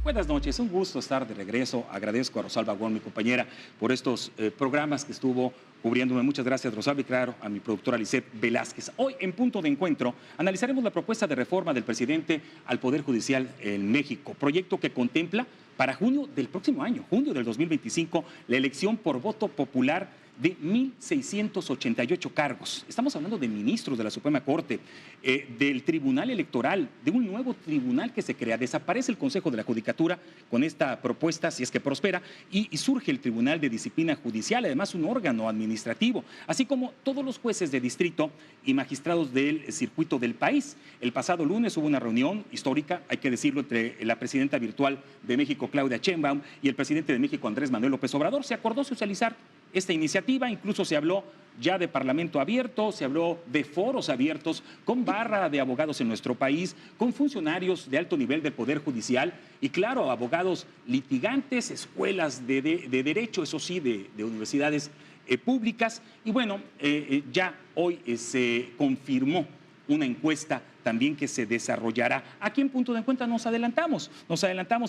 Buenas noches, un gusto estar de regreso. Agradezco a Rosalba Wong, mi compañera, por estos programas que estuvo cubriéndome. Muchas gracias, Rosalba, y claro, a mi productora Lisette Velázquez. Hoy, en Punto de Encuentro, analizaremos la propuesta de reforma del presidente al Poder Judicial en México, proyecto que contempla para junio del próximo año, junio del 2025, la elección por voto popular de 1.688 cargos. Estamos hablando de ministros de la Suprema Corte, del Tribunal Electoral, de un nuevo tribunal que se crea. Desaparece el Consejo de la Judicatura con esta propuesta, si es que prospera, y surge el Tribunal de Disciplina Judicial, además un órgano administrativo, así como todos los jueces de distrito y magistrados del circuito del país. El pasado lunes hubo una reunión histórica, hay que decirlo, entre la presidenta virtual de México, Claudia Sheinbaum, y el presidente de México, Andrés Manuel López Obrador. Se acordó socializar esta iniciativa, incluso se habló ya de parlamento abierto, se habló de foros abiertos con barra de abogados en nuestro país, con funcionarios de alto nivel del Poder Judicial y, claro, abogados litigantes, escuelas de derecho, eso sí, de universidades públicas. Y bueno, ya hoy se confirmó una encuesta también que se desarrollará. Aquí en Punto de Encuentro nos adelantamos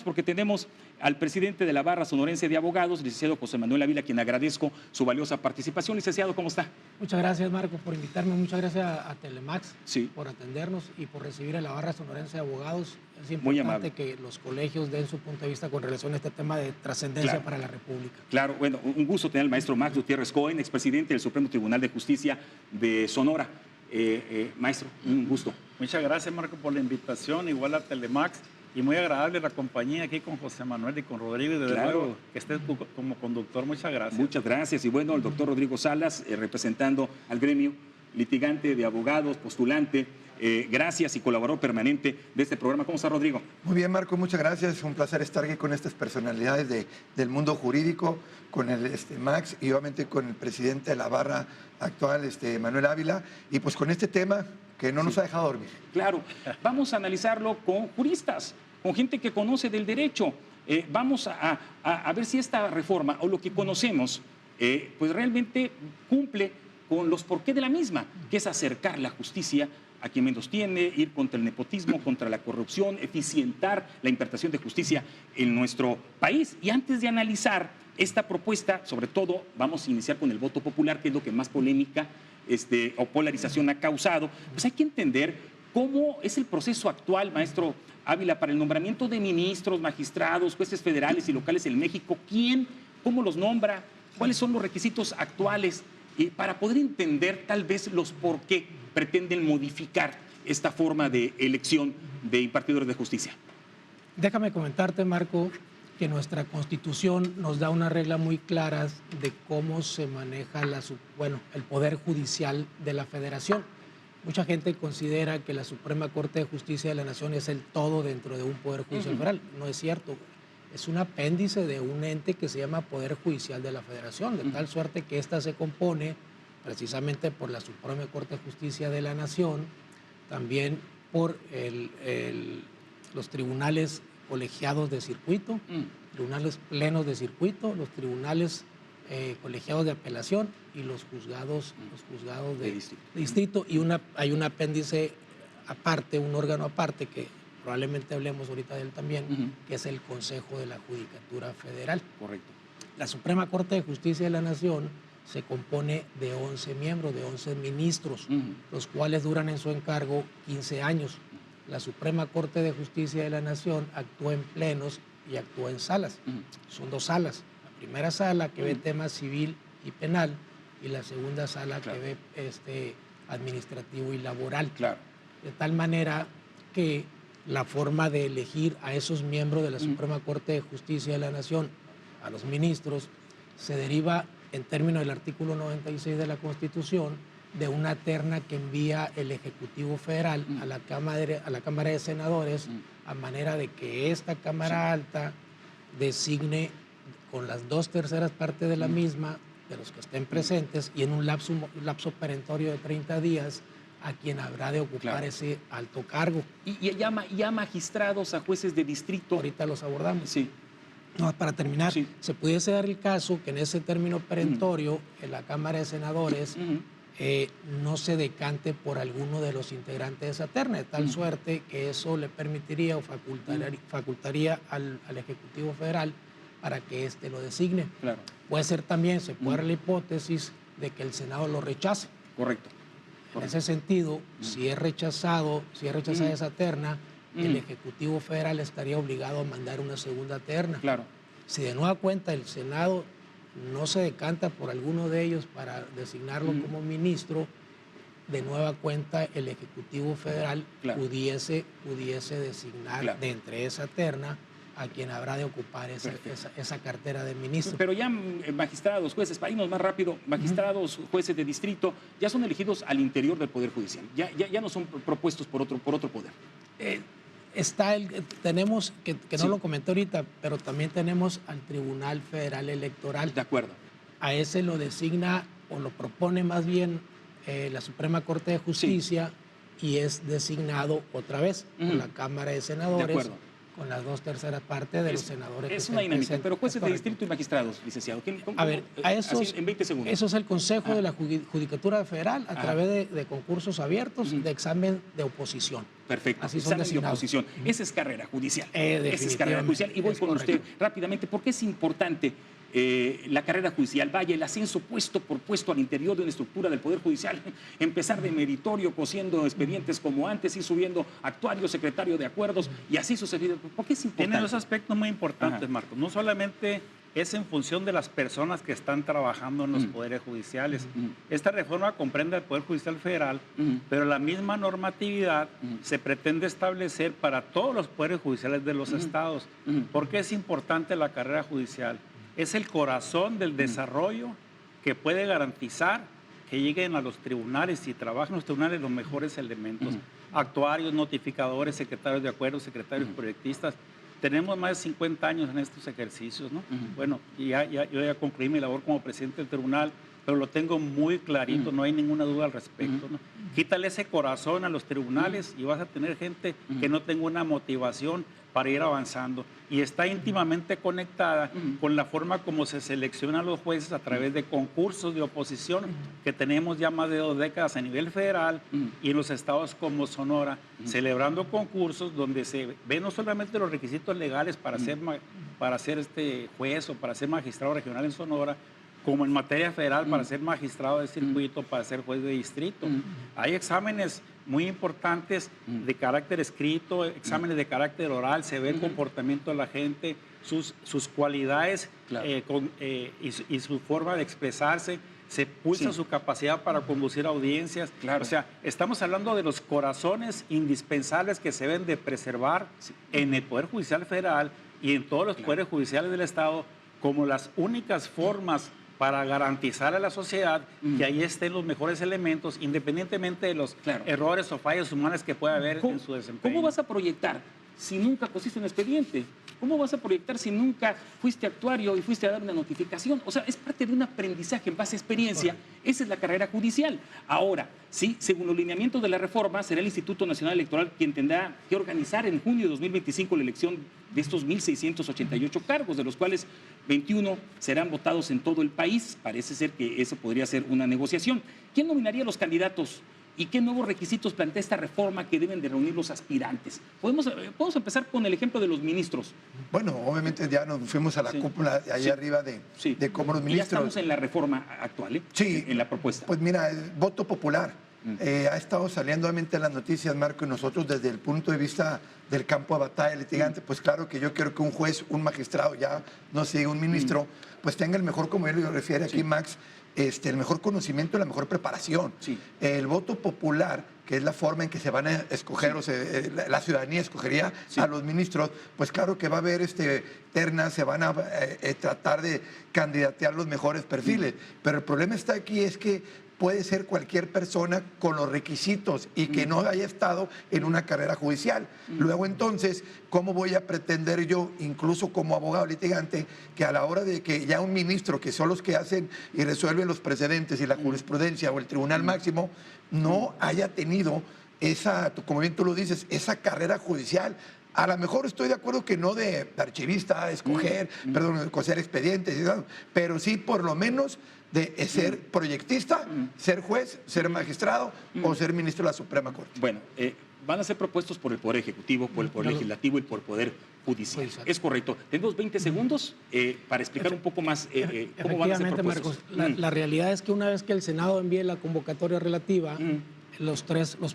porque tenemos al presidente de la Barra Sonorense de Abogados, licenciado José Manuel Ávila, a quien agradezco su valiosa participación. Licenciado, ¿cómo está? Muchas gracias, Marco, por invitarme. Muchas gracias a Telemax por atendernos y por recibir a la Barra Sonorense de Abogados. Es importante que los colegios den su punto de vista con relación a este tema de trascendencia para la República. Claro, bueno, un gusto tener al maestro Max Gutiérrez Cohen, expresidente del Supremo Tribunal de Justicia de Sonora. Maestro, un gusto. Muchas gracias, Marco, por la invitación, igual a Telemax, y muy agradable la compañía aquí con José Manuel y con Rodrigo, y desde luego que estés como conductor. Muchas gracias. Muchas gracias, y bueno, el doctor Rodrigo Salas, representando al gremio litigante de abogados, postulante, gracias y colaborador permanente de este programa. ¿Cómo está, Rodrigo? Muy bien, Marco, muchas gracias. Es un placer estar aquí con estas personalidades del mundo jurídico, con el Max y obviamente con el presidente de la Barra actual, Manuel Ávila, y pues con este tema que no nos ha dejado dormir. Claro, vamos a analizarlo con juristas, con gente que conoce del derecho. Vamos a ver si esta reforma o lo que conocemos pues realmente cumple con los porqué de la misma, que es acercar la justicia a quien menos tiene, ir contra el nepotismo, contra la corrupción, eficientar la impartición de justicia en nuestro país. Y antes de analizar esta propuesta, sobre todo vamos a iniciar con el voto popular, que es lo que más polémica o polarización ha causado. Pues hay que entender cómo es el proceso actual, maestro Ávila, para el nombramiento de ministros, magistrados, jueces federales y locales en México. ¿Quién? ¿Cómo los nombra? ¿Cuáles son los requisitos actuales? Para poder entender tal vez los por qué pretenden modificar esta forma de elección de impartidores de justicia. Déjame comentarte, Marco, que nuestra Constitución nos da unas reglas muy claras de cómo se maneja el Poder Judicial de la Federación. Mucha gente considera que la Suprema Corte de Justicia de la Nación es el todo dentro de un Poder Judicial federal. No es cierto. Es un apéndice de un ente que se llama Poder Judicial de la Federación, de tal suerte que ésta se compone precisamente por la Suprema Corte de Justicia de la Nación, también por los tribunales colegiados de circuito, tribunales plenos de circuito, los tribunales colegiados de apelación y los juzgados de distrito. Y hay un apéndice aparte, un órgano aparte que probablemente hablemos ahorita de él también, que es el Consejo de la Judicatura Federal. Correcto. La Suprema Corte de Justicia de la Nación se compone de 11 miembros, de 11 ministros, los cuales duran en su encargo 15 años. La Suprema Corte de Justicia de la Nación actúa en plenos y actúa en salas. Son dos salas. La primera sala que ve temas civil y penal y la segunda sala que ve administrativo y laboral. De tal manera que la forma de elegir a esos miembros de la Suprema Corte de Justicia de la Nación, a los ministros, se deriva en términos del artículo 96 de la Constitución de una terna que envía el Ejecutivo Federal a la Cámara de Senadores, a manera de que esta Cámara Alta designe con las 2/3 partes de la misma, de los que estén presentes, y en un lapso perentorio de 30 días, a quien habrá de ocupar ese alto cargo. ¿Y ya magistrados, a jueces de distrito? Ahorita los abordamos. Sí. No, para terminar, se pudiese dar el caso que en ese término perentorio, en la Cámara de Senadores no se decante por alguno de los integrantes de esa terna, de tal suerte que eso le permitiría o facultaría al Ejecutivo Federal para que éste lo designe. Claro. Puede ser también, se puede dar la hipótesis de que el Senado lo rechace. Correcto. En ese sentido, si es rechazada esa terna, el Ejecutivo Federal estaría obligado a mandar una segunda terna. Claro. Si de nueva cuenta el Senado no se decanta por alguno de ellos para designarlo como ministro, de nueva cuenta el Ejecutivo Federal pudiese designar de entre esa terna a quien habrá de ocupar esa cartera de ministro. Pero ya magistrados, jueces, para irnos más rápido, magistrados, jueces de distrito, ya son elegidos al interior del Poder Judicial, ya no son propuestos por otro poder. Tenemos, que no lo comenté ahorita, pero también tenemos al Tribunal Federal Electoral. De acuerdo. A ese lo designa o lo propone más bien la Suprema Corte de Justicia y es designado otra vez por la Cámara de Senadores. De acuerdo. Con las 2/3 partes de los senadores. Es una dinámica, pero jueces de distrito y magistrados, licenciado. A ver, en 20 segundos. Eso es el Consejo de la Judicatura Federal a través de concursos abiertos de examen de oposición. Perfecto, así son examen de oposición. Esa es carrera judicial. Esa es carrera judicial. Y voy con usted rápidamente, porque es importante la carrera judicial, vaya, el ascenso puesto por puesto al interior de una estructura del Poder Judicial, empezar de meritorio, cosiendo expedientes como antes, y subiendo actuario, secretario de acuerdos, y así sucedido. ¿Por qué es importante? Tiene dos aspectos muy importantes, Marcos. No solamente es en función de las personas que están trabajando en los poderes judiciales. Esta reforma comprende el Poder Judicial Federal, pero la misma normatividad se pretende establecer para todos los poderes judiciales de los estados. ¿Por qué es importante la carrera judicial? Es el corazón del desarrollo que puede garantizar que lleguen a los tribunales y trabajen en los tribunales los mejores elementos. Actuarios, notificadores, secretarios de acuerdos, secretarios proyectistas. Tenemos más de 50 años en estos ejercicios, ¿no? Bueno, yo ya concluí mi labor como presidente del tribunal, pero lo tengo muy clarito, no hay ninguna duda al respecto, ¿no? Quítale ese corazón a los tribunales y vas a tener gente que no tenga una motivación para ir avanzando. Y está íntimamente conectada con la forma como se seleccionan los jueces a través de concursos de oposición que tenemos ya más de 2 décadas a nivel federal y en los estados como Sonora, celebrando concursos donde se ven no solamente los requisitos legales para ser juez o para ser magistrado regional en Sonora, como en materia federal para ser magistrado de circuito, para ser juez de distrito. Hay exámenes muy importantes de carácter escrito, exámenes de carácter oral, se ve el comportamiento de la gente, sus cualidades y su forma de expresarse, se pulsa su capacidad para conducir audiencias. O sea, estamos hablando de los corazones indispensables que se deben de preservar en el Poder Judicial Federal y en todos los poderes judiciales del Estado como las únicas formas para garantizar a la sociedad que ahí estén los mejores elementos, independientemente de los errores o fallas humanas que pueda haber en su desempeño. ¿Cómo vas a proyectar si nunca cosiste un expediente? ¿Cómo vas a proyectar si nunca fuiste actuario y fuiste a dar una notificación? O sea, es parte de un aprendizaje en base a experiencia. Esa es la carrera judicial. Ahora, sí, según los lineamientos de la reforma, será el Instituto Nacional Electoral quien tendrá que organizar en junio de 2025 la elección de estos 1.688 cargos, de los cuales 21 serán votados en todo el país. Parece ser que eso podría ser una negociación. ¿Quién nominaría a los candidatos? ¿Y qué nuevos requisitos plantea esta reforma que deben de reunir los aspirantes? Podemos empezar con el ejemplo de los ministros. Bueno, obviamente ya nos fuimos a la cúpula allá arriba de cómo los ministros... Ya estamos en la reforma actual, en la propuesta. Pues mira, el voto popular ha estado saliendo obviamente en las noticias, Marco, y nosotros desde el punto de vista del campo de batalla litigante, pues claro que yo quiero que un juez, un magistrado, ya no se diga un ministro, pues tenga el mejor, como él lo refiere aquí Max, el mejor conocimiento y la mejor preparación. El voto popular, que es la forma en que se van a escoger, la ciudadanía escogería a los ministros, pues claro que va a haber ternas, se van a tratar de candidatear los mejores perfiles. Pero el problema está aquí es que puede ser cualquier persona con los requisitos y que no haya estado en una carrera judicial. Luego entonces, ¿cómo voy a pretender yo, incluso como abogado litigante, que a la hora de que ya un ministro, que son los que hacen y resuelven los precedentes y la jurisprudencia o el Tribunal Máximo, no haya tenido esa, como bien tú lo dices, esa carrera judicial? A lo mejor estoy de acuerdo que no de archivista, escoger, perdón, coser expedientes, pero sí por lo menos de ser proyectista, ser juez, ser magistrado o ser ministro de la Suprema Corte. Bueno, van a ser propuestos por el Poder Ejecutivo, por el Poder Legislativo y por el Poder Judicial. Es correcto. Tenemos 20 segundos para explicar un poco más cómo van a ser propuestos. Marcos, la realidad es que una vez que el Senado envíe la convocatoria relativa, los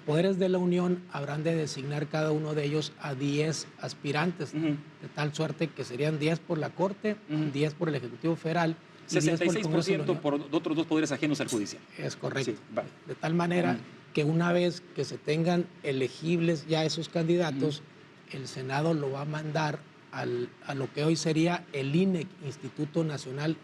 poderes de la Unión habrán de designar cada uno de ellos a 10 aspirantes, de tal suerte que serían 10 por la Corte, 10 por el Ejecutivo Federal, 66% por otros dos poderes ajenos al judicial. Es correcto. Sí, vale. De tal manera que una vez que se tengan elegibles ya esos candidatos, el Senado lo va a mandar a lo que hoy sería el INEC, Instituto Nacional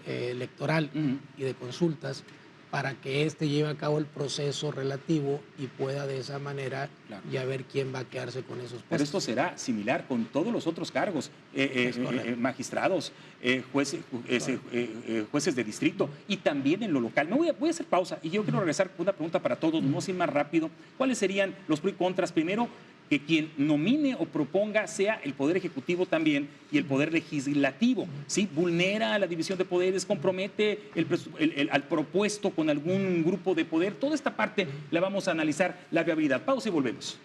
Electoral y de Consultas, para que éste lleve a cabo el proceso relativo y pueda de esa manera ya ver quién va a quedarse con esos puestos. Pero esto será similar con todos los otros cargos, magistrados, jueces de distrito y también en lo local. Voy a hacer pausa y yo quiero regresar con una pregunta para todos, no sin más rápido. ¿Cuáles serían los pros y contras? Primero, que quien nomine o proponga sea el Poder Ejecutivo también y el Poder Legislativo. ¿Sí? Vulnera la división de poderes, compromete al propuesto con algún grupo de poder. Toda esta parte la vamos a analizar, la viabilidad. Pausa y volvemos.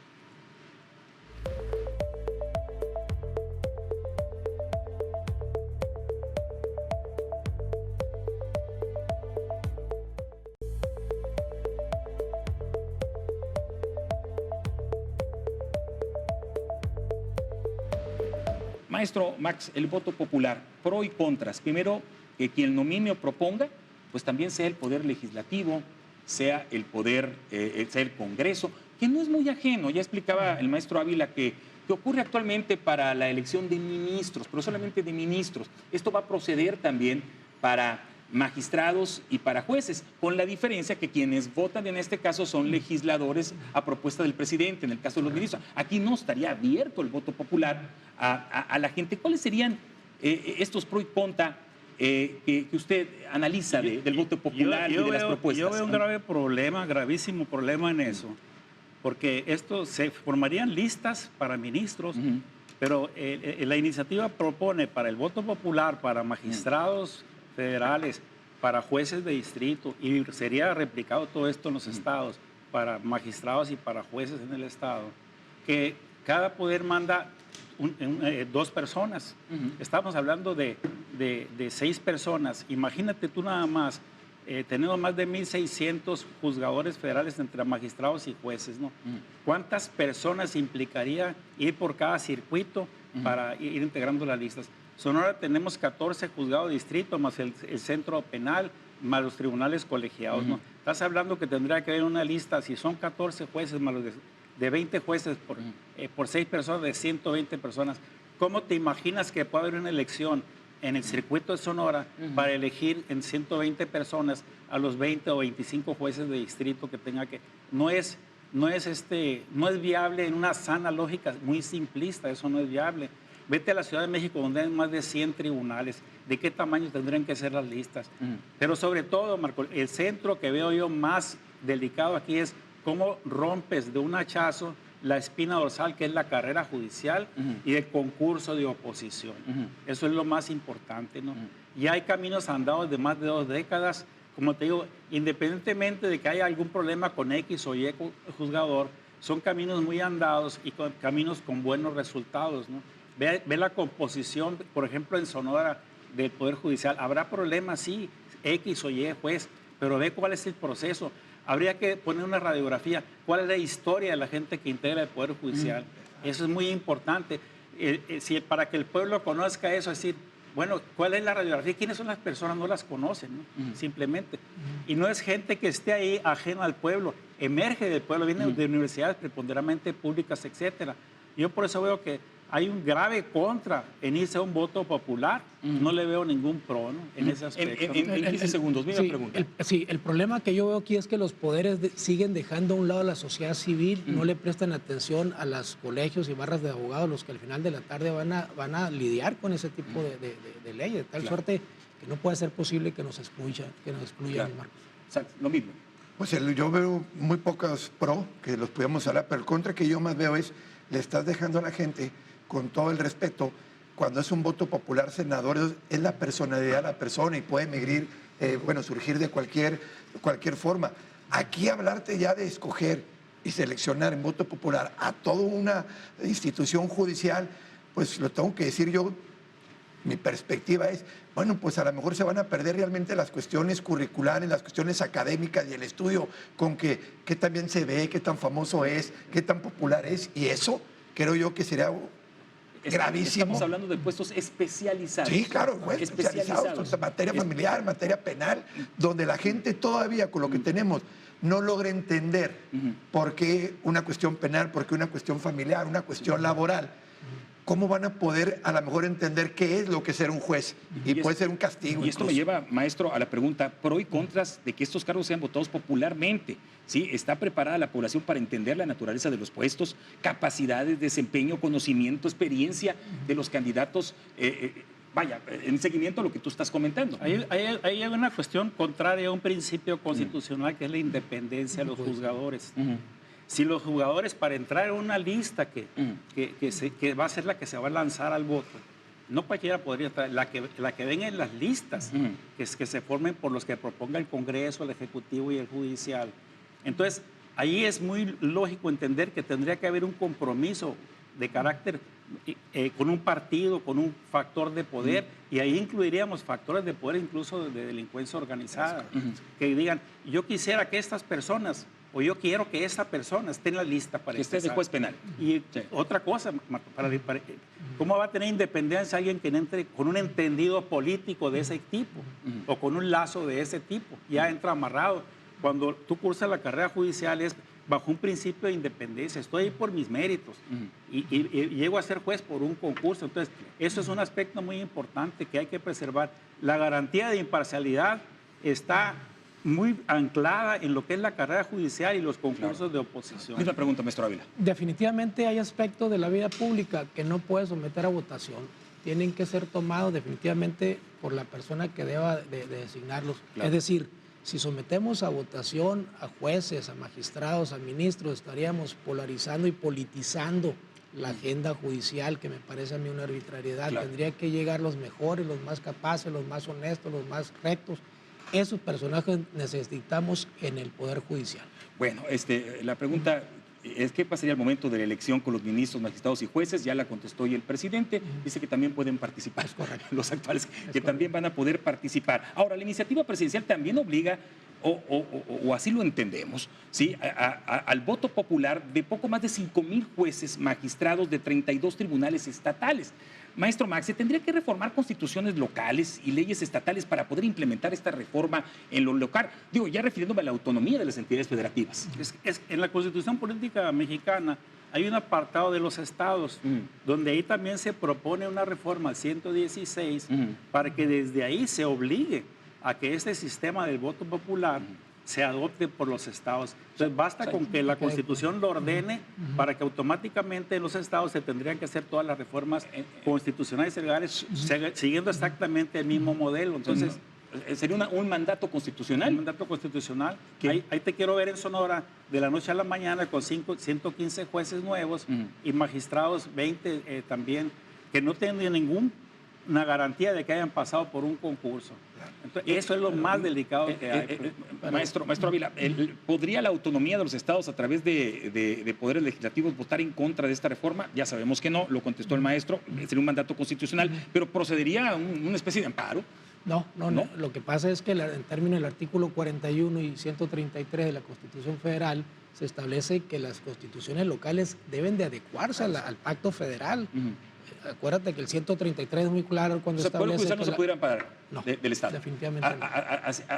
Maestro Max, el voto popular, pro y contras. Primero, que quien nomine o proponga, pues también sea el Poder Legislativo, sea el Poder, sea el Congreso, que no es muy ajeno. Ya explicaba el maestro Ávila que ocurre actualmente para la elección de ministros, pero solamente de ministros. Esto va a proceder también para magistrados y para jueces, con la diferencia que quienes votan en este caso son legisladores a propuesta del presidente, en el caso de los ministros. Aquí no estaría abierto el voto popular a la gente. ¿Cuáles serían estos pro y contra que usted analiza del voto popular y de las propuestas? Yo veo un grave problema, gravísimo problema en eso, porque esto se formarían listas para ministros, pero la iniciativa propone para el voto popular, para magistrados federales, para jueces de distrito, y sería replicado todo esto en los estados, para magistrados y para jueces en el estado, que cada poder manda 2 personas. Estamos hablando de 6 personas. Imagínate tú nada más, tenemos más de 1,600 juzgadores federales entre magistrados y jueces, ¿no? ¿Cuántas personas implicaría ir por cada circuito para ir integrando las listas? Sonora tenemos 14 juzgados de distrito, más el centro penal, más los tribunales colegiados, ¿no? Estás hablando que tendría que haber una lista, si son 14 jueces, más los de 20 jueces por 6 personas, de 120 personas. ¿Cómo te imaginas que puede haber una elección en el circuito de Sonora para elegir en 120 personas a los 20 o 25 jueces de distrito que tenga que... No es viable en una sana lógica, muy simplista, eso no es viable. Vete a la Ciudad de México, donde hay más de 100 tribunales. ¿De qué tamaño tendrían que ser las listas? Pero sobre todo, Marco, el centro que veo yo más delicado aquí es cómo rompes de un hachazo la espina dorsal, que es la carrera judicial y el concurso de oposición. Eso es lo más importante, ¿no? Y hay caminos andados de más de 2 décadas. Como te digo, independientemente de que haya algún problema con X o Y juzgador, son caminos muy andados y caminos con buenos resultados, ¿no? Ve la composición, por ejemplo, en Sonora del Poder Judicial. Habrá problemas, sí, X o Y juez, pero ve cuál es el proceso. Habría que poner una radiografía. ¿Cuál es la historia de la gente que integra el Poder Judicial? Eso es muy importante. Para que el pueblo conozca eso, es decir, bueno, ¿cuál es la radiografía? ¿Quiénes son las personas? No las conocen, ¿no? Simplemente. Y no es gente que esté ahí ajena al pueblo, emerge del pueblo, viene de universidades preponderantemente públicas, etcétera. Yo por eso veo que hay un grave contra en irse a un voto popular. No le veo ningún pro, ¿no? En ese aspecto. En 15 segundos, misma pregunta. El problema que yo veo aquí es que los poderes siguen dejando a un lado a la sociedad civil, no le prestan atención a los colegios y barras de abogados, los que al final de la tarde van a lidiar con ese tipo de leyes, de tal suerte que no puede ser posible que nos excluyan, Marcos. Exacto, lo mismo. Pues yo veo muy pocos pro, que los podemos hablar, pero el contra que yo más veo es le estás dejando a la gente, con todo el respeto, cuando es un voto popular, senador, es la personalidad de la persona y puede migrar, surgir de cualquier forma. Aquí hablarte ya de escoger y seleccionar en voto popular a toda una institución judicial, pues lo tengo que decir yo, mi perspectiva es, bueno, pues a lo mejor se van a perder realmente las cuestiones curriculares, las cuestiones académicas y el estudio con qué tan bien se ve, qué tan famoso es, qué tan popular es, y eso creo yo que sería gravísimo. Estamos hablando de puestos especializados. Sí, claro, especializados, materia familiar, materia penal, donde la gente todavía con lo que tenemos no logra entender por qué una cuestión penal, por qué una cuestión familiar, una cuestión laboral. ¿Cómo van a poder a lo mejor entender qué es lo que es ser un juez? Y puede ser un castigo. Y esto me lleva, maestro, a la pregunta pro y contras de que estos cargos sean votados popularmente. ¿Sí? ¿Está preparada la población para entender la naturaleza de los puestos, capacidades, desempeño, conocimiento, experiencia de los candidatos? En seguimiento a lo que tú estás comentando. Ahí hay una cuestión contraria a un principio constitucional que es la independencia de los juzgadores. Si los jugadores, para entrar en una lista que va a ser la que se va a lanzar al voto, no cualquiera podría entrar, la que ven en las listas, que se formen por los que proponga el Congreso, el Ejecutivo y el Judicial. Entonces, ahí es muy lógico entender que tendría que haber un compromiso de carácter con un partido, con un factor de poder, y ahí incluiríamos factores de poder incluso de delincuencia organizada, que digan, yo quisiera que estas personas, o yo quiero que esta persona esté en la lista para que esté de juez penal. Y otra cosa, Marco, ¿cómo va a tener independencia alguien que entre con un entendido político de ese tipo o con un lazo de ese tipo? Ya entra amarrado. Cuando tú cursas la carrera judicial es bajo un principio de independencia. Estoy ahí por mis méritos y llego a ser juez por un concurso. Entonces, eso es un aspecto muy importante que hay que preservar. La garantía de imparcialidad está muy anclada en lo que es la carrera judicial y los concursos de oposición. Misma pregunta, maestro Ávila. Definitivamente hay aspectos de la vida pública que no puede someter a votación. Tienen que ser tomados definitivamente por la persona que deba de designarlos. Claro. Es decir, si sometemos a votación a jueces, a magistrados, a ministros, estaríamos polarizando y politizando la agenda judicial, que me parece a mí una arbitrariedad. Claro. Tendría que llegar los mejores, los más capaces, los más honestos, los más rectos. Esos personajes necesitamos en el Poder Judicial. Bueno, la pregunta es qué pasaría al momento de la elección con los ministros, magistrados y jueces. Ya la contestó hoy el presidente. Dice que también pueden participar. Es correcto. Los actuales, que también van a poder participar. Ahora, la iniciativa presidencial también obliga, o así lo entendemos, ¿sí? Al voto popular de poco más de 5,000 jueces magistrados de 32 tribunales estatales. Maestro Max, ¿se tendría que reformar constituciones locales y leyes estatales para poder implementar esta reforma en lo local? Digo, ya refiriéndome a la autonomía de las entidades federativas. En la Constitución Política Mexicana hay un apartado de los estados, donde ahí también se propone una reforma al 116 para que desde ahí se obligue a que este sistema del voto popular se adopte por los estados. Entonces basta con que la Constitución lo ordene para que automáticamente en los estados se tendrían que hacer todas las reformas constitucionales y legales siguiendo exactamente el mismo modelo. Entonces sería un mandato constitucional. Un mandato constitucional. Ahí te quiero ver en Sonora de la noche a la mañana con 115 jueces nuevos y magistrados 20 también, que no tienen ninguna garantía de que hayan pasado por un concurso. Entonces, eso es lo más delicado que hay. Maestro Ávila, ¿podría la autonomía de los estados a través de poderes legislativos votar en contra de esta reforma? Ya sabemos que no, lo contestó el maestro, sería un mandato constitucional, pero ¿procedería a una especie de amparo? No. Lo que pasa es que en términos del artículo 41 y 133 de la Constitución Federal se establece que las constituciones locales deben de adecuarse al pacto federal. Acuérdate que el 133 es muy claro cuando establece... ¿El Poder Judicial no se pudiera amparar del Estado? Definitivamente no.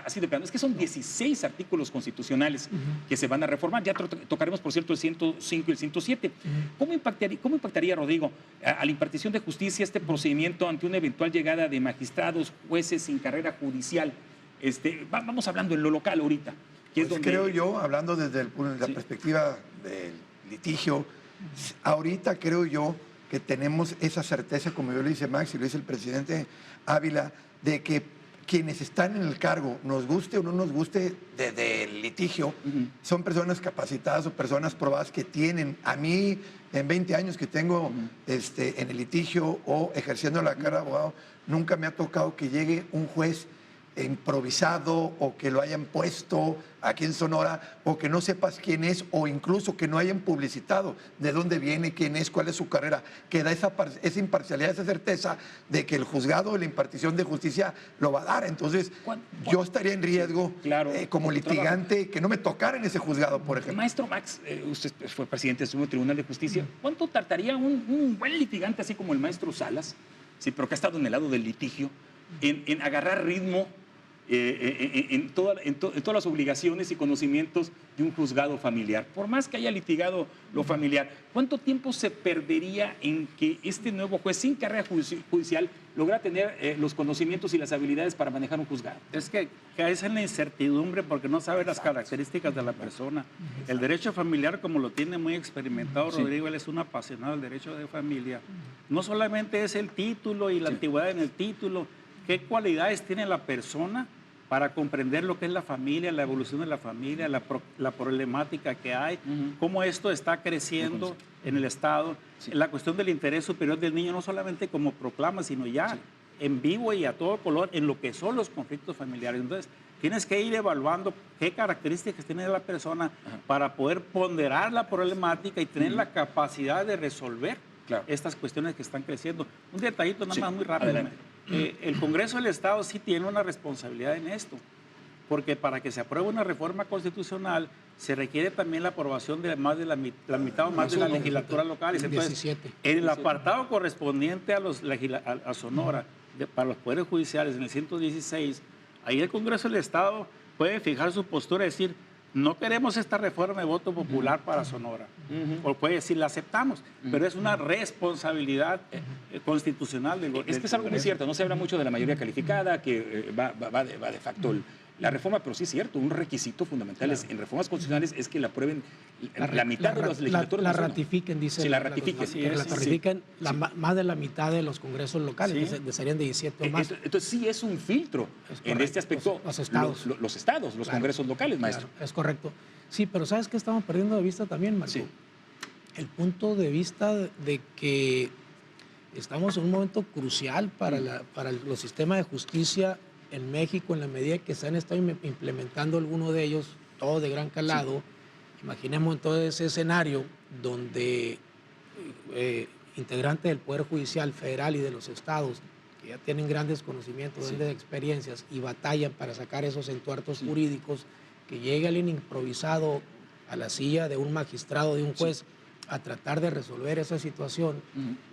Así de plano. Es que son 16 artículos constitucionales que se van a reformar. Ya tocaremos, por cierto, el 105 y el 107. ¿Cómo impactaría, Rodrigo, a la impartición de justicia este procedimiento ante una eventual llegada de magistrados, jueces sin carrera judicial? Vamos hablando en lo local ahorita. Que es donde... Creo yo, hablando desde la perspectiva del litigio, ahorita creo yo que tenemos esa certeza, como yo le dice Max y lo dice el presidente Ávila, de que quienes están en el cargo, nos guste o no nos guste del litigio, son personas capacitadas o personas probadas que tienen. A mí, en 20 años que tengo en el litigio o ejerciendo la carrera de abogado, nunca me ha tocado que llegue un juez improvisado o que lo hayan puesto aquí en Sonora o que no sepas quién es o incluso que no hayan publicitado de dónde viene, quién es, cuál es su carrera, que da esa imparcialidad, esa certeza de que el juzgado de la impartición de justicia lo va a dar. Entonces, yo estaría en riesgo como litigante que no me tocara en ese juzgado, por ejemplo. Maestro Max, usted fue presidente del Supremo Tribunal de Justicia. ¿Cuánto tardaría un buen litigante así como el maestro Salas, sí, pero que ha estado en el lado del litigio, en agarrar ritmo en todas las obligaciones y conocimientos de un juzgado familiar? Por más que haya litigado lo familiar, ¿cuánto tiempo se perdería en que este nuevo juez sin carrera judicial logra tener los conocimientos y las habilidades para manejar un juzgado? Es que caes en la incertidumbre porque no sabes las características de la persona. El derecho familiar, como lo tiene muy experimentado Rodrigo, él es un apasionado del derecho de familia. No solamente es el título y la antigüedad en el título, qué cualidades tiene la persona para comprender lo que es la familia, la evolución de la familia, la problemática que hay, cómo esto está creciendo en el Estado, la cuestión del interés superior del niño, no solamente como proclama, sino ya en vivo y a todo color en lo que son los conflictos familiares. Entonces, tienes que ir evaluando qué características tiene la persona para poder ponderar la problemática y tener la capacidad de resolver estas cuestiones que están creciendo. Un detallito nada más muy rápido. El Congreso del Estado sí tiene una responsabilidad en esto, porque para que se apruebe una reforma constitucional se requiere también la aprobación de más de la mitad o más de las legislaturas locales. Entonces, en el apartado correspondiente a Sonora, para los poderes judiciales, en el 116, ahí el Congreso del Estado puede fijar su postura y decir: no queremos esta reforma de voto popular para Sonora. O puede decir, la aceptamos, pero es una responsabilidad constitucional del gobierno. Es que es algo muy cierto, no se habla mucho de la mayoría calificada, que va de facto la reforma, pero sí es cierto, un requisito fundamental en reformas constitucionales es que la aprueben la mitad de los legisladores. La ratifiquen, dice. Sí, la ratifiquen. La ratifiquen más de la mitad de los congresos locales, que serían de 17 o más. Entonces sí es un filtro en este aspecto. Los estados. Los congresos locales, maestro. Es correcto. Sí, pero ¿sabes qué estamos perdiendo de vista también, Marco? Sí. El punto de vista de que estamos en un momento crucial para los sistemas de justicia en México, en la medida que se han estado implementando algunos de ellos, todos de gran calado. Imaginemos entonces ese escenario donde integrantes del Poder Judicial Federal y de los estados, que ya tienen grandes conocimientos, grandes experiencias y batallan para sacar esos entuertos jurídicos, que llegue alguien improvisado a la silla de un magistrado, de un juez, a tratar de resolver esa situación,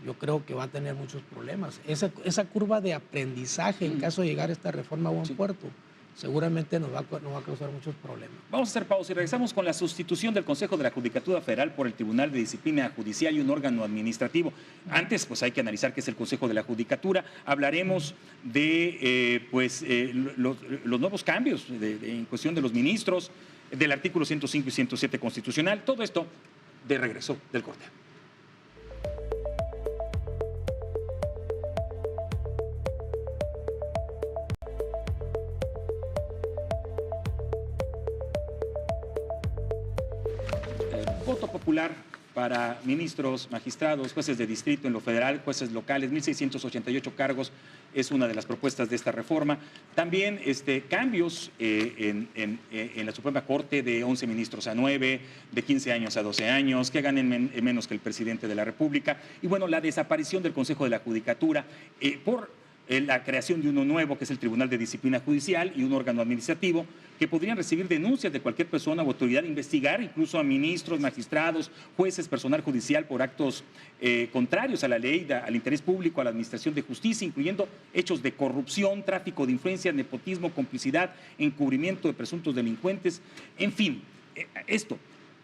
yo creo que va a tener muchos problemas. Esa curva de aprendizaje, en caso de llegar a esta reforma a buen puerto, seguramente nos va a causar muchos problemas. Vamos a hacer pausa y regresamos con la sustitución del Consejo de la Judicatura Federal por el Tribunal de Disciplina Judicial y un órgano administrativo. Antes, pues hay que analizar qué es el Consejo de la Judicatura. Hablaremos de los nuevos cambios en cuestión de los ministros, del artículo 105 y 107 constitucional. Todo esto de regreso del corte. Voto popular para ministros, magistrados, jueces de distrito en lo federal, jueces locales, 1.688 cargos, es una de las propuestas de esta reforma. También cambios en la Suprema Corte de 11 ministros a 9, de 15 años a 12 años, que ganen menos que el presidente de la República. Y bueno, la desaparición del Consejo de la Judicatura por la creación de uno nuevo, que es el Tribunal de Disciplina Judicial y un órgano administrativo, que podrían recibir denuncias de cualquier persona o autoridad, investigar incluso a ministros, magistrados, jueces, personal judicial por actos contrarios a la ley, al interés público, a la administración de justicia, incluyendo hechos de corrupción, tráfico de influencia, nepotismo, complicidad, encubrimiento de presuntos delincuentes, en fin, esto.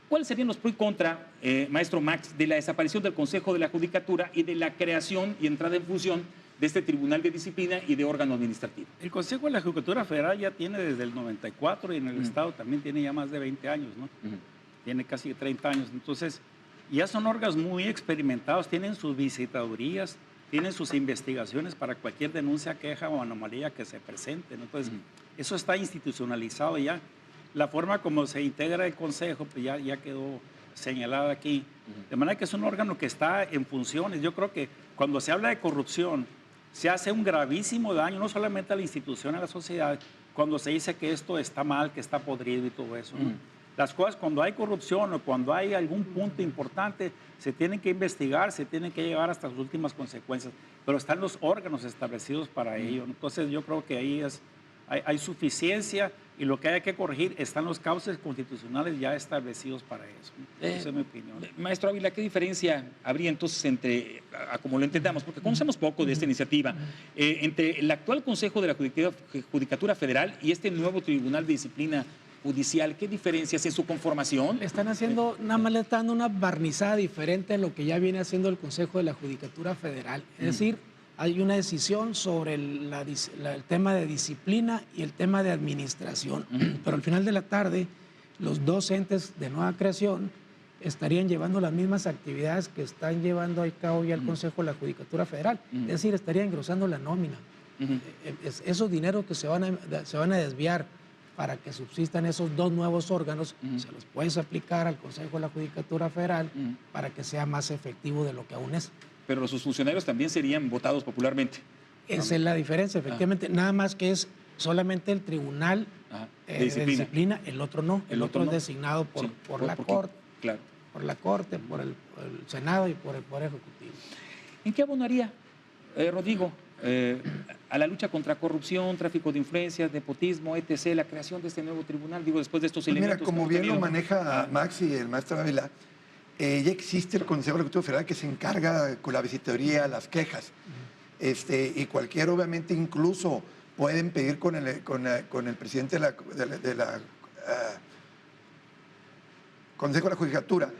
¿Cuáles serían los pro y contra, maestro Max, de la desaparición del Consejo de la Judicatura y de la creación y entrada en función de este Tribunal de Disciplina y de órgano administrativo? El Consejo de la Judicatura Federal ya tiene desde el 94 y en el Estado también tiene ya más de 20 años, ¿no? Tiene casi 30 años. Entonces, ya son órganos muy experimentados, tienen sus visitadurías, tienen sus investigaciones para cualquier denuncia, queja o anomalía que se presente, ¿no? Entonces, eso está institucionalizado ya. La forma como se integra el Consejo pues ya quedó señalada aquí. De manera que es un órgano que está en funciones. Yo creo que cuando se habla de corrupción, se hace un gravísimo daño, no solamente a la institución, a la sociedad, cuando se dice que esto está mal, que está podrido y todo eso, ¿no? Las cosas, cuando hay corrupción o cuando hay algún punto importante, se tienen que investigar, se tienen que llevar hasta las últimas consecuencias, pero están los órganos establecidos para ello. Entonces yo creo que ahí hay suficiencia y lo que hay que corregir están los cauces constitucionales ya establecidos para eso. Esa es mi opinión. Maestro Ávila, ¿qué diferencia habría entonces entre, como lo entendamos, porque conocemos poco de esta iniciativa, entre el actual Consejo de la Judicatura Federal y este nuevo Tribunal de Disciplina Judicial? ¿Qué diferencias en su conformación? Le están haciendo, nada más le están dando una barnizada diferente a lo que ya viene haciendo el Consejo de la Judicatura Federal. Es decir, hay una decisión sobre el tema de disciplina y el tema de administración, pero al final de la tarde los dos entes de nueva creación estarían llevando las mismas actividades que están llevando a cabo ya el Consejo de la Judicatura Federal, es decir, estarían engrosando la nómina. Esos dineros que se van a desviar para que subsistan esos dos nuevos órganos, se los puedes aplicar al Consejo de la Judicatura Federal para que sea más efectivo de lo que aún es. Pero sus funcionarios también serían votados popularmente. Esa es la diferencia, efectivamente. Nada más que es solamente el tribunal de disciplina, el otro no. El otro es designado por la Corte, claro. por la Corte, por el Senado y por el Poder Ejecutivo. ¿En qué abonaría, Rodrigo, a la lucha contra corrupción, tráfico de influencias, nepotismo, etc., la creación de este nuevo tribunal, digo, después de estos Pues elementos? mira, como bien lo maneja Max y el maestro Ávila, ya existe el Consejo de la Judicatura Federal que se encarga con la visitoría, las quejas, y cualquier, obviamente, incluso pueden pedir con el presidente de la Consejo de la Judicatura,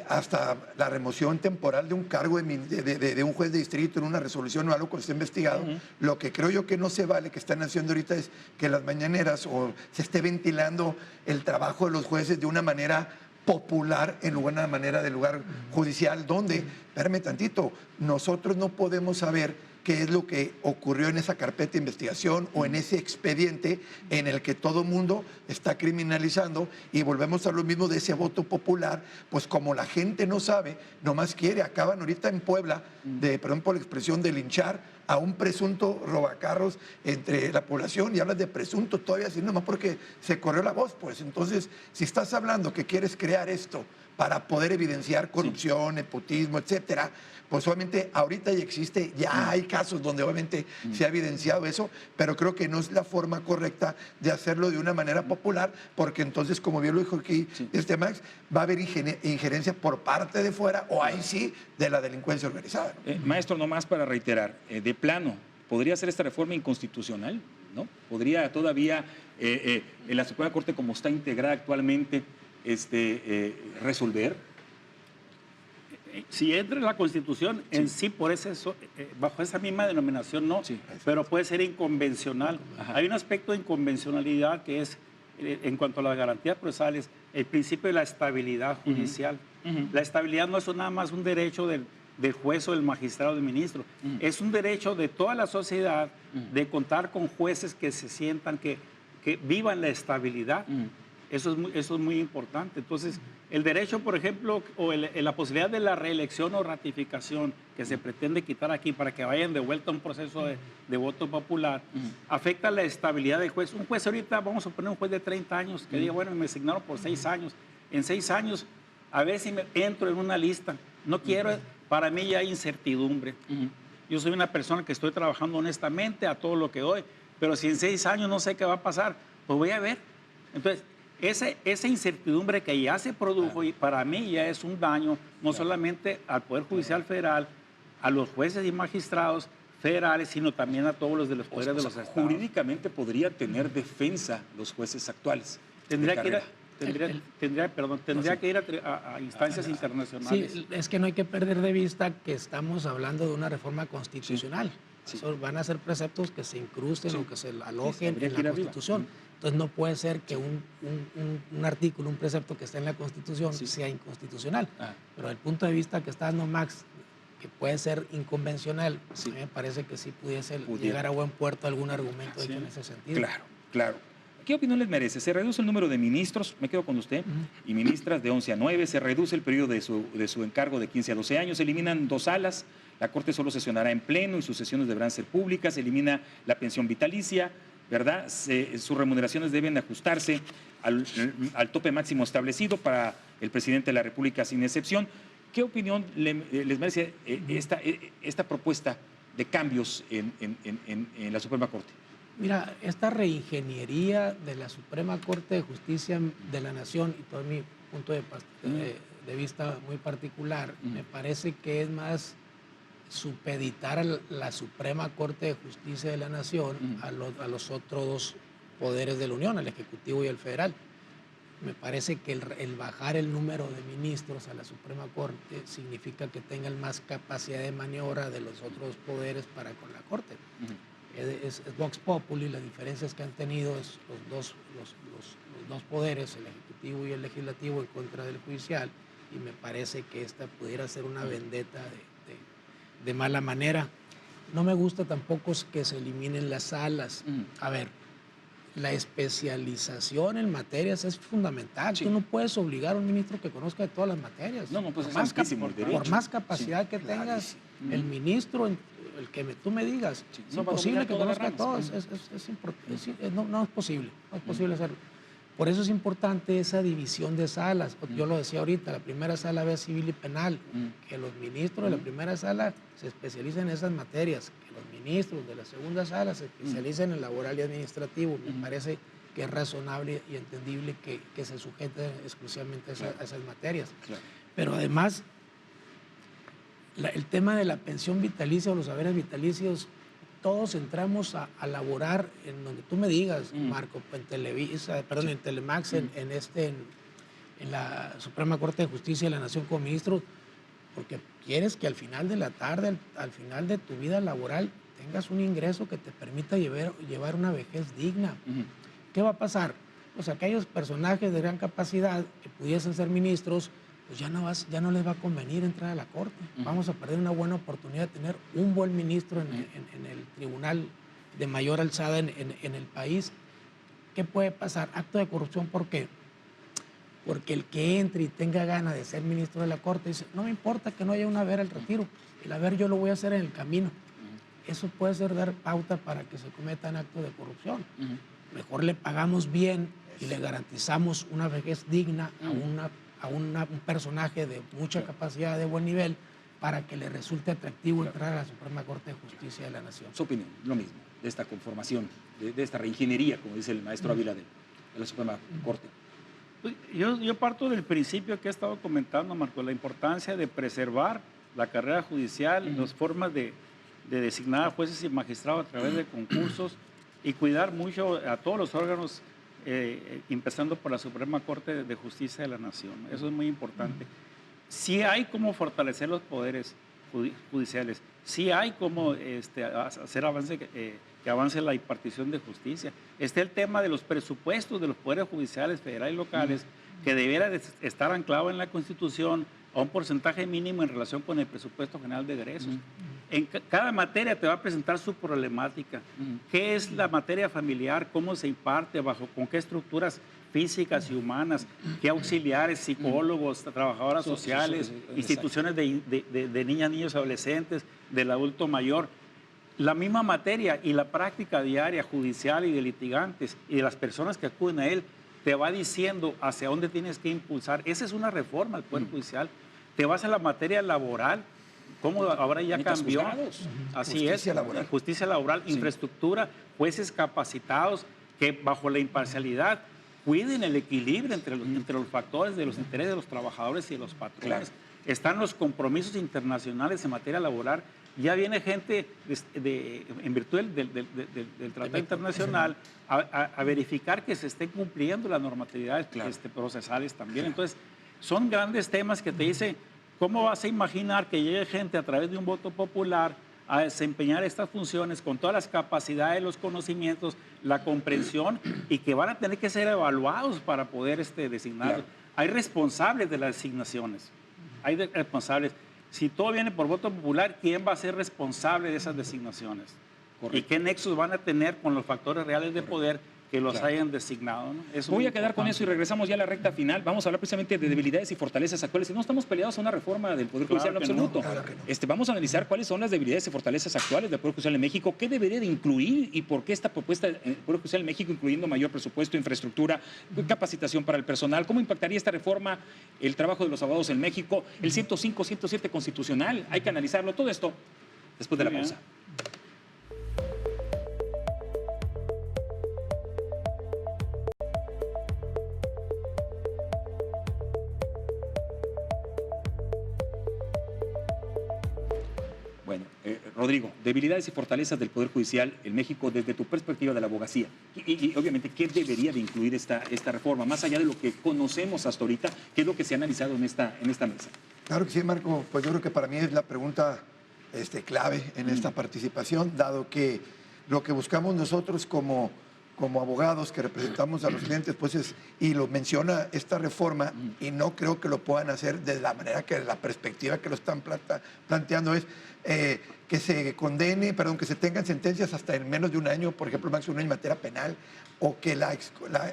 hasta la remoción temporal de un cargo de un juez de distrito en una resolución o algo que esté investigado. Lo que creo yo que no se vale, que están haciendo ahorita, es que las mañaneras o se esté ventilando el trabajo de los jueces de una manera popular en una manera de lugar judicial, donde, espérame tantito, nosotros no podemos saber qué es lo que ocurrió en esa carpeta de investigación o en ese expediente en el que todo mundo está criminalizando, y volvemos a lo mismo de ese voto popular. Pues como la gente no sabe, nomás quiere, acaban ahorita en Puebla, perdón por la expresión, de linchar a un presunto robacarros entre la población, y hablas de presunto todavía así, nomás porque se corrió la voz. Pues entonces, si estás hablando que quieres crear esto para poder evidenciar corrupción, nepotismo, etcétera, pues obviamente ahorita ya existe, ya hay casos donde obviamente se ha evidenciado eso, pero creo que no es la forma correcta de hacerlo de una manera popular, porque entonces, como bien lo dijo aquí Max, va a haber injerencia por parte de fuera, o ahí sí, de la delincuencia organizada, ¿no? Maestro, nomás para reiterar, de plano, ¿podría ser esta reforma inconstitucional? ¿No? ¿Podría todavía en la Suprema Corte, como está integrada actualmente, resolver? Si entra en la Constitución, en sí, por bajo esa misma denominación, no, pero puede ser inconvencional. Hay un aspecto de inconvencionalidad que es, en cuanto a las garantías procesales, el principio de la estabilidad judicial. La estabilidad no es nada más un derecho del juez o del magistrado o del ministro, es un derecho de toda la sociedad de contar con jueces que se sientan, que vivan la estabilidad. Eso es muy importante. Entonces, el derecho, por ejemplo, o la posibilidad de la reelección o ratificación que se pretende quitar aquí para que vayan de vuelta a un proceso de voto popular, afecta la estabilidad del juez. Un juez ahorita, vamos a poner un juez de 30 años, que diga, bueno, me asignaron por 6 años. En 6 años, a ver si me entro en una lista. No quiero, para mí ya hay incertidumbre. Yo soy una persona que estoy trabajando honestamente a todo lo que doy, pero si en 6 años no sé qué va a pasar, pues voy a ver. Entonces, esa incertidumbre que ya se produjo, y para mí ya es un daño, no solamente al Poder Judicial Federal, a los jueces y magistrados federales, sino también a todos los de los poderes de los estados. Jurídicamente podría tener defensa los jueces actuales. Tendría que ir a instancias internacionales. Sí, es que no hay que perder de vista que estamos hablando de una reforma constitucional. Van a ser preceptos que se incrusten o que se alojen en la Constitución. Entonces no puede ser que un artículo, un precepto que esté en la Constitución sea inconstitucional. Pero desde el punto de vista que está dando Max, que puede ser inconvencional, Sí. a mí me parece que sí pudiese llegar a buen puerto algún argumento hecho en ese sentido. Claro, claro. ¿Qué opinión les merece? Se reduce el número de ministros, me quedo con usted, y ministras de 11 a 9, se reduce el periodo de su encargo de 15 a 12 años, se eliminan 2 salas, la Corte solo sesionará en pleno y sus sesiones deberán ser públicas, se elimina la pensión vitalicia, ¿verdad? Sus remuneraciones deben ajustarse al tope máximo establecido para el presidente de la República sin excepción. ¿Qué opinión les merece esta propuesta de cambios en la Suprema Corte? Mira, esta reingeniería de la Suprema Corte de Justicia de la Nación, y todo mi punto de vista muy particular, me parece que es más supeditar a la Suprema Corte de Justicia de la Nación a los otros 2 poderes de la Unión, el Ejecutivo y el Federal. Me parece que el bajar el número de ministros a la Suprema Corte significa que tengan más capacidad de maniobra de los otros poderes para con la Corte. Es Vox Populi, las diferencias que han tenido los dos poderes, el Ejecutivo y el Legislativo, en contra del Judicial, y me parece que esta pudiera ser una vendetta de mala manera. No me gusta tampoco que se eliminen las salas. A ver, la especialización en materias es fundamental. Sí. Tú no puedes obligar a un ministro que conozca de todas las materias. No, pues por es más, amplísimo el derecho. por más capacidad que tengas, el ministro, el que tú me digas, Sí. es No va a imposible dominar que todas las conozca ramas. todos. No es posible, no es posible hacerlo. Por eso es importante esa división de salas. Yo lo decía ahorita, la primera sala ve civil y penal, que los ministros de la primera sala se especialicen en esas materias, que los ministros de la segunda sala se especialicen en laboral y administrativo. Me parece que es razonable y entendible que se sujeten exclusivamente a esas materias. Claro. Pero además, el tema de la pensión vitalicia o los saberes vitalicios, todos entramos a laborar en donde tú me digas, Marco, en Televisa, perdón, en Telemax, en la Suprema Corte de Justicia de la Nación como ministro, porque quieres que al final de la tarde, al final de tu vida laboral, tengas un ingreso que te permita llevar una vejez digna. ¿Qué va a pasar? Pues aquellos personajes de gran capacidad que pudiesen ser ministros, pues ya no les va a convenir entrar a la Corte. Vamos a perder una buena oportunidad de tener un buen ministro en el tribunal de mayor alzada en el país. ¿Qué puede pasar? Acto de corrupción, ¿por qué? Porque el que entre y tenga ganas de ser ministro de la Corte dice, no me importa que no haya un haber al retiro, el haber yo lo voy a hacer en el camino. Eso puede ser dar pauta para que se cometan actos de corrupción. Mejor le pagamos bien y le garantizamos una vejez digna a un personaje de mucha capacidad, de buen nivel, para que le resulte atractivo entrar a la Suprema Corte de Justicia de la Nación. Su opinión, lo mismo, de esta conformación, de esta reingeniería, como dice el maestro Ávila de la Suprema Corte. Yo parto del principio que he estado comentando, Marco, la importancia de preservar la carrera judicial, las formas de designar a jueces y magistrados a través de concursos y cuidar mucho a todos los órganos, empezando por la Suprema Corte de Justicia de la Nación. Eso es muy importante. Sí hay cómo fortalecer los poderes judiciales, sí hay cómo hacer que avance la impartición de justicia. Está el tema de los presupuestos de los poderes judiciales federales y locales, que debiera de estar anclado en la Constitución a un porcentaje mínimo en relación con el presupuesto general de egresos. En cada materia te va a presentar su problemática. ¿Qué es la materia familiar? ¿Cómo se imparte? ¿Con qué estructuras físicas y humanas? ¿Qué auxiliares, psicólogos, trabajadoras sociales, instituciones de niñas, niños, adolescentes, del adulto mayor? La misma materia y la práctica diaria judicial y de litigantes y de las personas que acuden a él te va diciendo hacia dónde tienes que impulsar. Esa es una reforma al Poder Judicial. Te vas a la materia laboral, cómo ahora ya cambió. Así Justicia es, laboral. justicia laboral, infraestructura, jueces capacitados que bajo la imparcialidad cuiden el equilibrio entre los factores de los intereses de los trabajadores y de los patrones. Están los compromisos internacionales en materia laboral. Ya viene gente en virtud del Tratado Internacional a verificar que se estén cumpliendo las normatividades procesales también. Entonces, son grandes temas que te dicen, ¿cómo vas a imaginar que llegue gente a través de un voto popular a desempeñar estas funciones con todas las capacidades, los conocimientos, la comprensión, y que van a tener que ser evaluados para poder designar? Hay responsables de las designaciones, hay responsables. si todo viene por voto popular, ¿quién va a ser responsable de esas designaciones? Correcto. ¿Y qué nexos van a tener con los factores reales de poder que los hayan designado? ¿no? Voy a quedar con eso y regresamos ya a la recta final. Vamos a hablar precisamente de debilidades y fortalezas actuales. Y no estamos peleados a una reforma del Poder Judicial en absoluto. No, claro que no. Vamos a analizar cuáles son las debilidades y fortalezas actuales del Poder Judicial en México, qué debería de incluir y por qué esta propuesta del Poder Judicial en México, incluyendo mayor presupuesto, infraestructura, capacitación para el personal, cómo impactaría esta reforma el trabajo de los abogados en México, el 105, 107 constitucional. Hay que analizarlo. Todo esto después de la pausa. Bueno, Rodrigo, debilidades y fortalezas del Poder Judicial en México desde tu perspectiva de la abogacía. Y obviamente, ¿qué debería de incluir esta reforma? Más allá de lo que conocemos hasta ahorita, ¿qué es lo que se ha analizado en esta mesa? Claro que sí, Marco. Pues yo creo que para mí es la pregunta clave en esta participación, dado que lo que buscamos nosotros como abogados que representamos a los clientes, pues y lo menciona esta reforma, y no creo que lo puedan hacer de la manera que la perspectiva que lo están planteando es que se condene, que se tengan sentencias hasta en menos de un año, por ejemplo, máximo un año en materia penal, o que la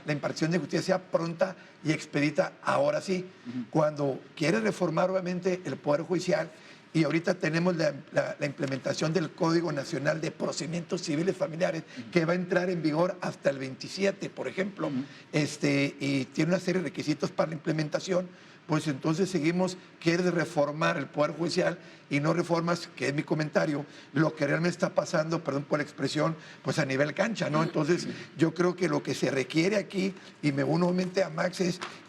impartición de justicia sea pronta y expedita ahora sí. Cuando quiere reformar obviamente el Poder Judicial, y ahorita tenemos la implementación del Código Nacional de Procedimientos Civiles Familiares, que va a entrar en vigor hasta el 27, por ejemplo, y tiene una serie de requisitos para la implementación. Pues entonces quiere reformar el Poder Judicial y no reformas, que es mi comentario, lo que realmente está pasando, perdón por la expresión, pues a nivel cancha, ¿no? Entonces yo creo que lo que se requiere aquí, y me uno obviamente a Max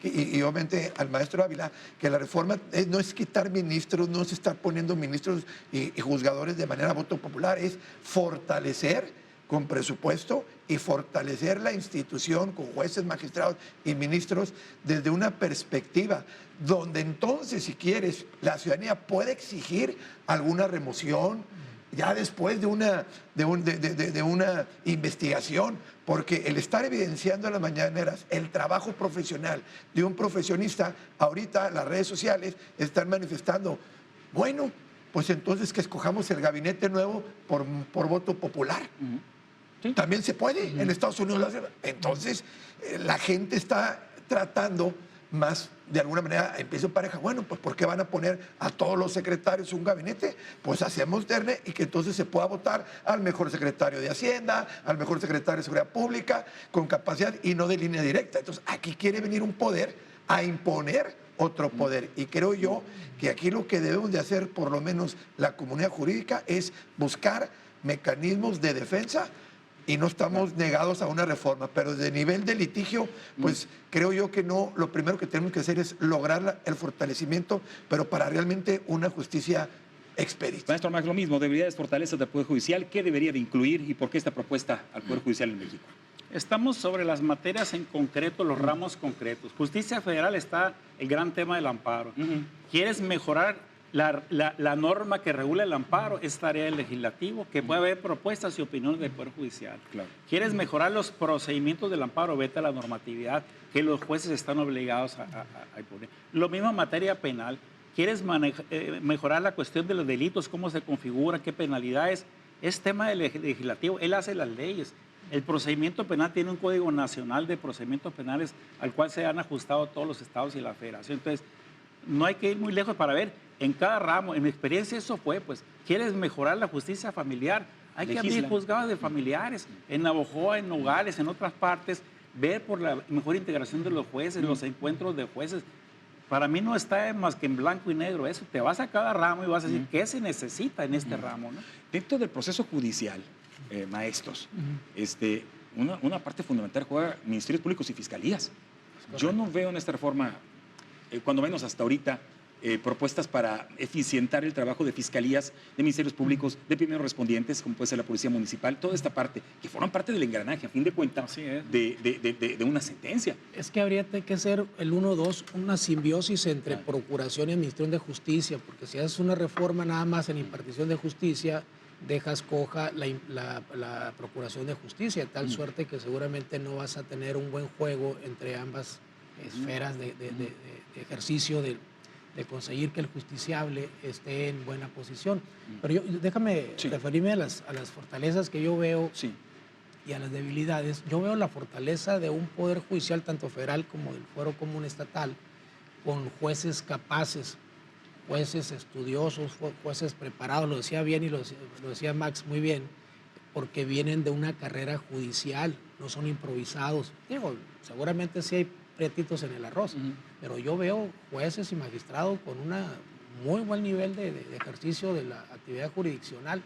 y obviamente al maestro Ávila, que la reforma no es quitar ministros, no es estar poniendo ministros y juzgadores de manera voto popular, es fortalecer con presupuesto y fortalecer la institución con jueces, magistrados y ministros desde una perspectiva donde entonces, si quieres, la ciudadanía puede exigir alguna remoción ya después de una investigación, porque el estar evidenciando en las mañaneras el trabajo profesional de un profesionista, ahorita las redes sociales están manifestando, bueno, pues entonces que escojamos el gabinete nuevo por voto popular. ¿Sí? También se puede, en Estados Unidos lo hacen. Entonces, la gente está tratando más, de alguna manera, empiezo pareja. Bueno, pues ¿por qué van a poner a todos los secretarios un gabinete? Pues hacemos terne y que entonces se pueda votar al mejor secretario de Hacienda, al mejor secretario de Seguridad Pública, con capacidad y no de línea directa. Entonces, aquí quiere venir un poder a imponer otro poder. Y creo yo que aquí lo que debemos de hacer, por lo menos la comunidad jurídica, es buscar mecanismos de defensa. Y no estamos negados a una reforma, pero desde nivel de litigio, pues creo yo que no, lo primero que tenemos que hacer es lograr el fortalecimiento, pero para realmente una justicia expedita. Maestro Max, lo mismo, debilidades, fortalezas del Poder Judicial, ¿qué debería de incluir y por qué esta propuesta al Poder Judicial en México? Estamos sobre las materias en concreto, los ramos concretos. Justicia Federal está el gran tema del amparo. ¿Quieres mejorar la norma que regula el amparo? Es tarea del legislativo, que puede haber propuestas y opiniones del Poder Judicial. Claro. ¿Quieres mejorar los procedimientos del amparo? Vete a la normatividad que los jueces están obligados a imponer. Lo mismo en materia penal. ¿Quieres mejorar la cuestión de los delitos? ¿Cómo se configura? ¿Qué penalidades? Es tema del legislativo. Él hace las leyes. El procedimiento penal tiene un Código Nacional de Procedimientos Penales al cual se han ajustado todos los estados y la federación. Entonces, no hay que ir muy lejos para ver en cada ramo. En mi experiencia eso fue, pues, ¿quieres mejorar la justicia familiar? Hay que abrir juzgados de familiares en Navojoa, en Nogales, en otras partes, ver por la mejor integración de los jueces, los encuentros de jueces. Para mí no está más que en blanco y negro eso. Te vas a cada ramo y vas a decir qué se necesita en este ramo, ¿no? Dentro del proceso judicial, maestros, una parte fundamental juega ministerios públicos y fiscalías. Yo no veo en esta reforma, cuando menos hasta ahorita, propuestas para eficientar el trabajo de fiscalías, de ministerios públicos, de primeros respondientes, como puede ser la Policía Municipal, toda esta parte, que forman parte del engranaje, a fin de cuentas, de una sentencia. Es que habría que ser el 1-2, una simbiosis entre Procuración y Administración de Justicia, porque si haces una reforma nada más en impartición de justicia, dejas coja la Procuración de Justicia, de tal suerte que seguramente no vas a tener un buen juego entre ambas esferas de ejercicio de de conseguir que el justiciable esté en buena posición. Pero déjame referirme a las fortalezas que yo veo y a las debilidades. Yo veo la fortaleza de un poder judicial, tanto federal como del fuero común estatal, con jueces capaces, jueces estudiosos, jueces preparados, lo decía bien y lo decía Max muy bien, porque vienen de una carrera judicial, no son improvisados. Digo, seguramente sí hay prietitos en el arroz, pero yo veo jueces y magistrados con un muy buen nivel de ejercicio de la actividad jurisdiccional.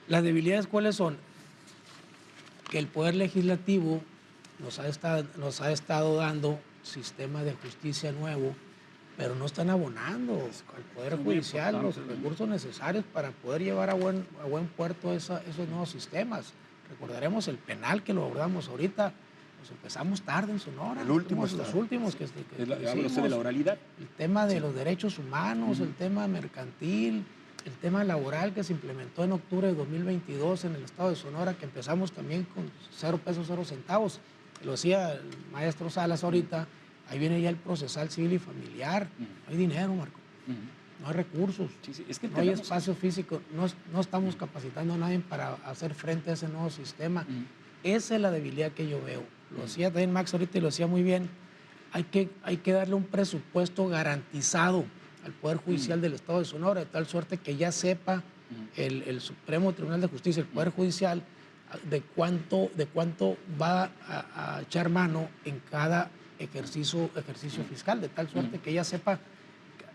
Las debilidades, ¿cuáles son? Que el Poder Legislativo nos ha estado dando sistema de justicia nuevo, pero no están abonando al Poder Judicial los recursos necesarios para poder llevar a buen puerto esos nuevos sistemas. Recordaremos el penal que lo abordamos ahorita, pues empezamos tarde en Sonora. El último los últimos que habla usted de la oralidad. El tema de los derechos humanos, el tema mercantil, el tema laboral que se implementó en octubre de 2022 en el estado de Sonora, que empezamos también con 0 pesos, 0 centavos. Lo decía el maestro Salas ahorita, ahí viene ya el procesal civil y familiar. No hay dinero, Marco. No hay recursos. Es que no hay espacio físico. No estamos capacitando a nadie para hacer frente a ese nuevo sistema. Esa es la debilidad que yo veo. Lo decía también Max ahorita y lo decía muy bien. Hay que darle un presupuesto garantizado al Poder Judicial del Estado de Sonora, de tal suerte que ya sepa el Supremo Tribunal de Justicia, el Poder Judicial, de cuánto va a echar mano en cada ejercicio fiscal, de tal suerte que ya sepa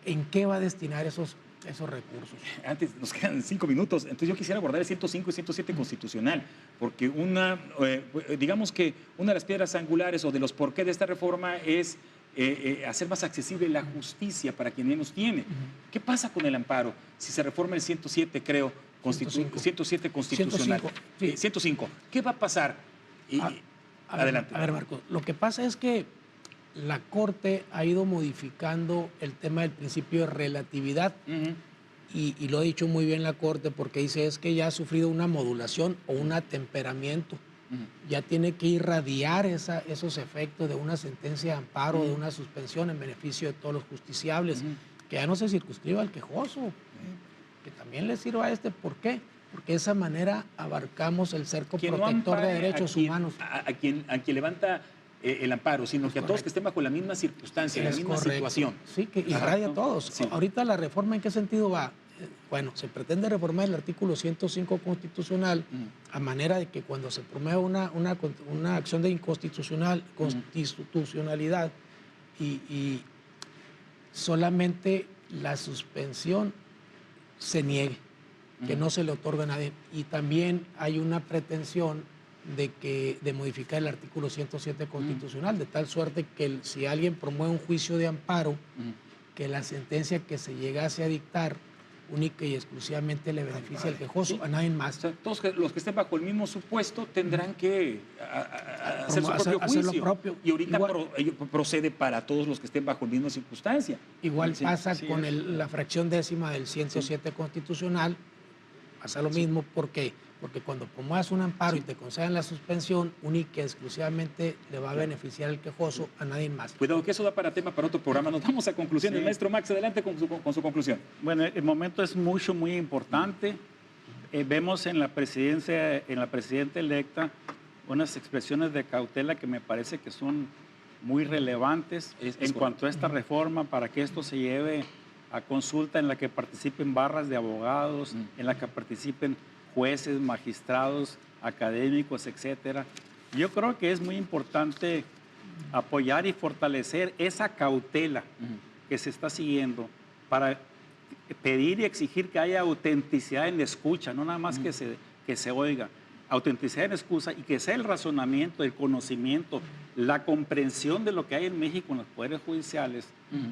en qué va a destinar esos recursos. Antes, nos quedan 5 minutos, entonces yo quisiera abordar el 105 y 107 constitucional, porque digamos que una de las piedras angulares o de los porqués de esta reforma es hacer más accesible la justicia para quien menos tiene. ¿Qué pasa con el amparo? Si se reforma el 107, creo, 107 constitucional. 105. ¿Qué va a pasar? Adelante. A ver, Marco, lo que pasa es que la Corte ha ido modificando el tema del principio de relatividad y lo ha dicho muy bien la Corte porque dice es que ya ha sufrido una modulación o un atemperamiento. Ya tiene que irradiar esos efectos de una sentencia de amparo, de una suspensión en beneficio de todos los justiciables, que ya no se circunscriba al quejoso, que también le sirva a este. ¿Por qué? Porque de esa manera abarcamos el cerco protector de derechos humanos. A quien levanta el amparo, sino que a todos que estén bajo la misma circunstancia, la misma situación. Sí, que irradia a todos. Sí. Ahorita la reforma, ¿en qué sentido va? Bueno, se pretende reformar el artículo 105 constitucional a manera de que cuando se promueva una acción de inconstitucionalidad y solamente la suspensión se niegue, que no se le otorgue a nadie. Y también hay una pretensión de modificar el artículo 107 constitucional, de tal suerte que si alguien promueve un juicio de amparo, que la sentencia que se llegase a dictar única y exclusivamente le beneficia al quejoso, a nadie más. O sea, todos los que estén bajo el mismo supuesto tendrán que hacer su propio juicio. Y ahorita procede para todos los que estén bajo la misma circunstancia. Igual pasa con la fracción décima del 107 constitucional, pasa lo mismo. ¿Por qué? Porque cuando promuevas un amparo y te conceden la suspensión, única y exclusivamente le va a beneficiar al quejoso, a nadie más. Cuidado, que eso da para tema para otro programa. Nos vamos a conclusiones. El maestro Max, adelante con su conclusión. Bueno, el momento es muy importante. Vemos en la presidenta electa unas expresiones de cautela que me parece que son muy relevantes en cuanto a esta reforma para que esto se lleve a consulta en la que participen barras de abogados, en la que participen jueces, magistrados, académicos, etcétera. Yo creo que es muy importante apoyar y fortalecer esa cautela que se está siguiendo para pedir y exigir que haya autenticidad en la escucha, no nada más que se oiga, autenticidad en la escucha y que sea el razonamiento, el conocimiento, la comprensión de lo que hay en México en los poderes judiciales,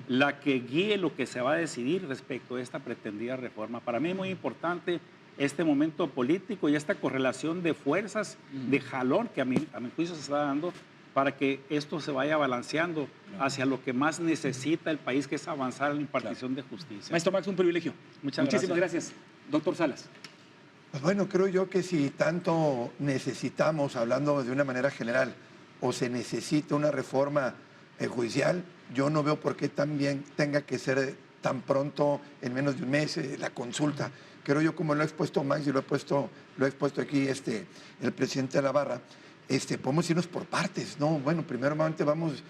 la que guíe lo que se va a decidir respecto a esta pretendida reforma. Para mí es muy importante este momento político y esta correlación de fuerzas, de jalón que a mi juicio se está dando para que esto se vaya balanceando hacia lo que más necesita el país, que es avanzar en la impartición de justicia. Maestro Max, un privilegio. Muchísimas gracias. Doctor Salas. Pues bueno, creo yo que si tanto necesitamos, hablando de una manera general, o se necesita una reforma judicial, yo no veo por qué también tenga que ser tan pronto, en menos de un mes, la consulta. Creo yo, como lo ha expuesto Max y lo ha expuesto aquí el presidente de la barra, podemos irnos por partes, ¿no? Bueno, primeramente vamos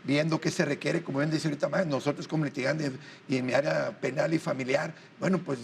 viendo qué se requiere, como bien dice ahorita Max, nosotros como litigantes y en mi área penal y familiar, bueno, pues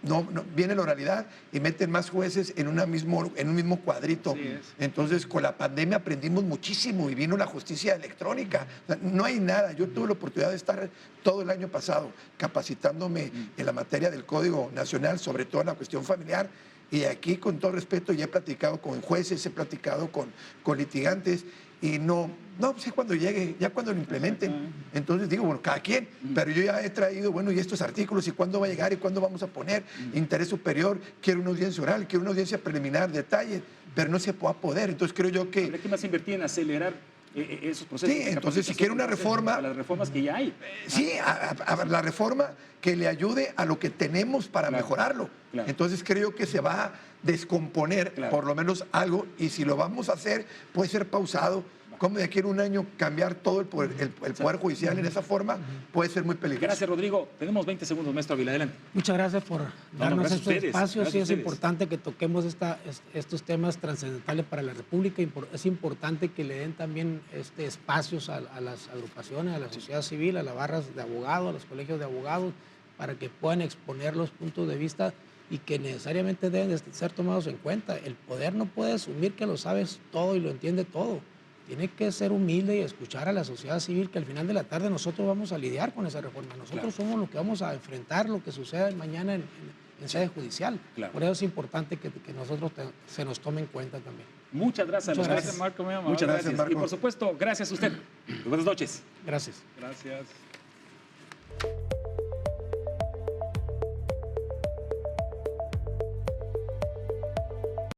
no, viene la oralidad y meten más jueces en un mismo cuadrito. Entonces, con la pandemia aprendimos muchísimo y vino la justicia electrónica. O sea, no hay nada. Yo tuve la oportunidad de estar todo el año pasado capacitándome en la materia del Código Nacional, sobre todo en la cuestión familiar. Y aquí, con todo respeto, ya he platicado con jueces, he platicado con litigantes y no, pues cuando llegue, ya cuando lo implementen. Entonces digo, bueno, cada quien, pero yo ya he traído, bueno, y estos artículos, y cuándo va a llegar, y cuándo vamos a poner interés superior, quiero una audiencia oral, quiero una audiencia preliminar, detalle, pero no se va a poder. Entonces creo yo que... Habría que más invertir en acelerar esos procesos. Sí, entonces si quiere una reforma... A las reformas que ya hay. Sí, a la reforma que le ayude a lo que tenemos para mejorarlo. Claro. Entonces creo que se va a descomponer por lo menos algo, y si lo vamos a hacer, puede ser pausado. Como de aquí en un año cambiar todo el Poder Judicial en esa forma puede ser muy peligroso. Gracias, Rodrigo. Tenemos 20 segundos, maestro Ávila. Adelante. Muchas gracias por darnos estos espacios. Sí, es ustedes. importante que toquemos estos temas trascendentales para la República. Es importante que le den también espacios a las agrupaciones, a la sociedad civil, a las barras de abogados, a los colegios de abogados, para que puedan exponer los puntos de vista y que necesariamente deben de ser tomados en cuenta. El poder no puede asumir que lo sabes todo y lo entiende todo. Tiene que ser humilde y escuchar a la sociedad civil, que al final de la tarde nosotros vamos a lidiar con esa reforma. Nosotros somos los que vamos a enfrentar lo que suceda mañana en sede judicial. Por eso es importante que nosotros se nos tome en cuenta también. Muchas gracias. Muchas gracias, Marco. Muchas gracias. Marco. Y por supuesto, gracias a usted. Buenas noches. Gracias. Gracias.